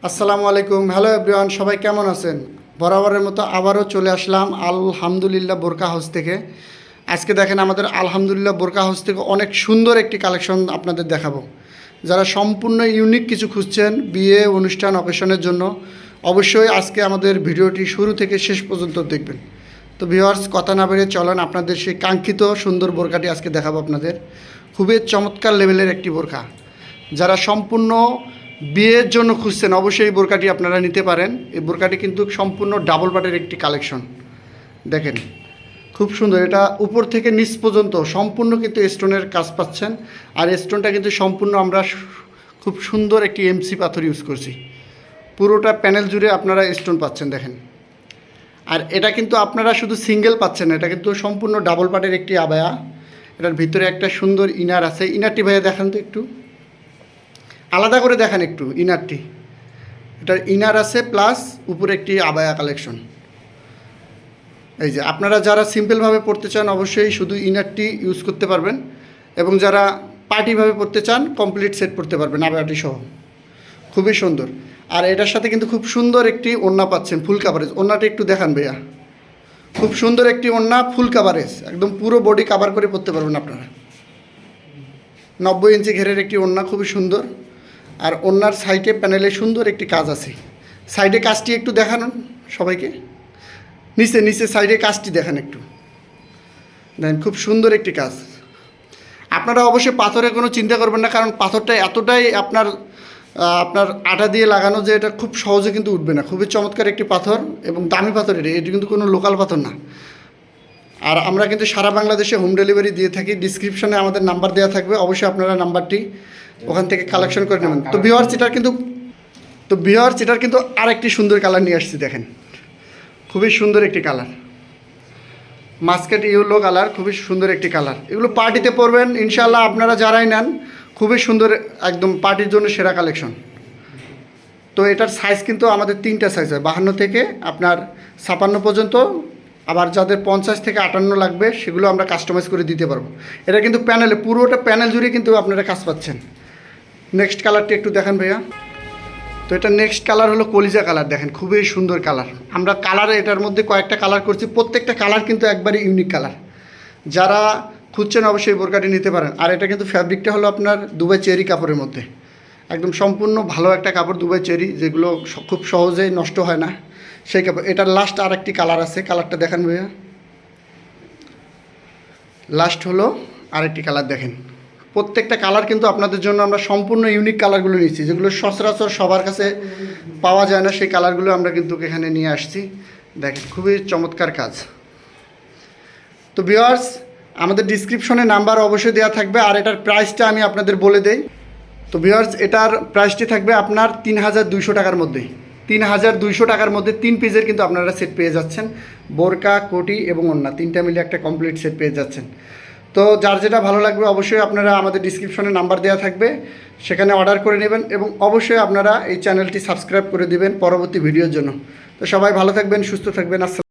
আসসালামু আলাইকুম। Hello everyone, সবাই কেমন আছেন? বরাবরের মতো আবারও চলে আসলাম আলহামদুলিল্লাহ বোরকা হাউস থেকে। আজকে দেখেন আমাদের আলহামদুলিল্লাহ বোরকা হাউস থেকে অনেক সুন্দর একটি কালেকশন আপনাদের দেখাবো। যারা সম্পূর্ণ ইউনিক কিছু খুঁজছেন বিয়ে অনুষ্ঠান অকেশনের জন্য, অবশ্যই আজকে আমাদের ভিডিওটি শুরু থেকে শেষ পর্যন্ত দেখবেন। তো ভিউয়ার্স, কথা না বেরিয়ে চলেন আপনাদের সেই কাঙ্ক্ষিত সুন্দর বোরকাটি আজকে দেখাবো আপনাদের। খুবই চমৎকার লেভেলের একটি বোরকা। যারা সম্পূর্ণ বিয়ের জন্য খুঁজছেন অবশ্যই এই বোরকাটি আপনারা নিতে পারেন। এই বোরকাটি কিন্তু সম্পূর্ণ ডাবল পাটের একটি কালেকশন। দেখেন খুব সুন্দর, এটা উপর থেকে নিচ পর্যন্ত সম্পূর্ণ কিন্তু স্টোনের কাজ পাচ্ছেন। আর স্টোনটা কিন্তু সম্পূর্ণ আমরা খুব সুন্দর একটি এমসি পাথর ইউজ করছি। পুরোটা প্যানেল জুড়ে আপনারা স্টোন পাচ্ছেন দেখেন। আর এটা কিন্তু আপনারা শুধু সিঙ্গেল পাচ্ছেন না, এটা কিন্তু সম্পূর্ণ ডাবল পাটের একটি আবায়া। এটার ভিতরে একটা সুন্দর ইনার আছে। ইনারটি ভাইয়া দেখান তো একটু, আলাদা করে দেখান একটু ইনারটি। এটার ইনার আছে প্লাস উপরে একটি আবায়া কালেকশন। এই যে আপনারা যারা সিম্পলভাবে পড়তে চান অবশ্যই শুধু ইনারটি ইউজ করতে পারবেন, এবং যারা পার্টিভাবে পড়তে চান কমপ্লিট সেট পড়তে পারবেন আবায়াটি সহ। খুবই সুন্দর। আর এটার সাথে কিন্তু খুব সুন্দর একটি ওড়না পাচ্ছেন ফুল কাভারেজ। ওড়নাটা একটু দেখান ভাইয়া। খুব সুন্দর একটি ওড়না, ফুল কাভারেজ, একদম পুরো বডি কাভার করে পড়তে পারবেন আপনারা। 90 ইঞ্চি ঘেরের একটি ওড়না, খুবই সুন্দর। আর ওড়নার সাইডে প্যানেলে সুন্দর একটি কাজ আছে। সাইডে কাজটি একটু দেখান সবাইকে। নিচে নিচে সাইডে কাজটি দেখান একটু। দেখেন খুব সুন্দর একটি কাজ। আপনারা অবশ্যই পাথরের কোনো চিন্তা করবেন না, কারণ পাথরটা এতটাই আপনার আটা দিয়ে লাগানো যে এটা খুব সহজে কিন্তু উঠবে না। খুবই চমৎকার একটি পাথর এবং দামি পাথর। এটি কিন্তু কোনো লোকাল পাথর না। আর আমরা কিন্তু সারা বাংলাদেশে হোম ডেলিভারি দিয়ে থাকি। ডিসক্রিপশনে আমাদের নাম্বার দেওয়া থাকবে, অবশ্যই আপনারা নাম্বারটি ওখান থেকে কালেকশন করে নেবেন। তো ভিউয়ার্স এটার কিন্তু আরেকটি সুন্দর কালার নিয়ে আসছি দেখেন। খুবই সুন্দর একটি কালার, মাস্কেট ইয়েলো কালার, খুবই সুন্দর একটি কালার। এগুলো পার্টিতে পরবেন ইনশাআল্লাহ, আপনারা যারাই নেন খুবই সুন্দর, একদম পার্টির জন্য সেরা কালেকশন। তো এটার সাইজ কিন্তু আমাদের 3টা সাইজ হয়, 52 থেকে আপনার 56 পর্যন্ত। আবার যাদের 50 থেকে 58 লাগবে সেগুলো আমরা কাস্টমাইজ করে দিতে পারবো। এটা কিন্তু প্যানেলে, পুরোটা প্যানেল জুড়ে কিন্তু আপনারা কাজ পাচ্ছেন। নেক্সট কালারটি একটু দেখান ভাইয়া। তো এটা নেক্সট কালার হলো কলিজা কালার। দেখেন খুবই সুন্দর কালার। আমরা কালার এটার মধ্যে কয়েকটা কালার করছি, প্রত্যেকটা কালার কিন্তু একবারে ইউনিক কালার। যারা খুঁজছেন অবশ্যই বোরকাটি নিতে পারেন। আর এটা কিন্তু ফ্যাব্রিকটা হলো আপনার দুবাই চেরি কাপড়ের মধ্যে, একদম সম্পূর্ণ ভালো একটা কাপড়, দুবাই চেরি, যেগুলো খুব সহজেই নষ্ট হয় না সেই কাপড়। এটার লাস্ট আর একটি কালার আছে, কালারটা দেখান ভাইয়া। লাস্ট হলো আরেকটি কালার দেখেন। প্রত্যেকটা কালার কিন্তু আপনাদের জন্য আমরা সম্পূর্ণ ইউনিক কালারগুলো নিচ্ছি, যেগুলো সচরাচর সবার কাছে পাওয়া যায় না। সেই কালারগুলো আমরা কিন্তু এখানে নিয়ে আসছি। দেখেন খুবই চমৎকার কাজ। তো ভিউয়ার্স, আমাদের ডিসক্রিপশনে নাম্বার অবশ্যই দেওয়া থাকবে। আর এটার প্রাইসটা আমি আপনাদের বলে দেই। তো ভিউয়ার্স, এটার প্রাইসটি থাকবে আপনার 3200 টাকার মধ্যে। 3200 টাকার মধ্যে 3 পিসের কিন্তু আপনারা সেট পেয়ে যাচ্ছেন। বোরকা, কোটি এবং ওড়না 3টা মিলে একটা কমপ্লিট সেট পেয়ে যাচ্ছেন। তো যার যেটা ভালো লাগবে অবশ্যই আপনারা আমাদের ডিসক্রিপশনে নাম্বার দেওয়া থাকবে, সেখানে অর্ডার করে নেবেন। এবং অবশ্যই আপনারা এই চ্যানেলটি সাবস্ক্রাইব করে দেবেন পরবর্তী ভিডিওর জন্য। তো সবাই ভালো থাকবেন, সুস্থ থাকবেন। আসসালাম।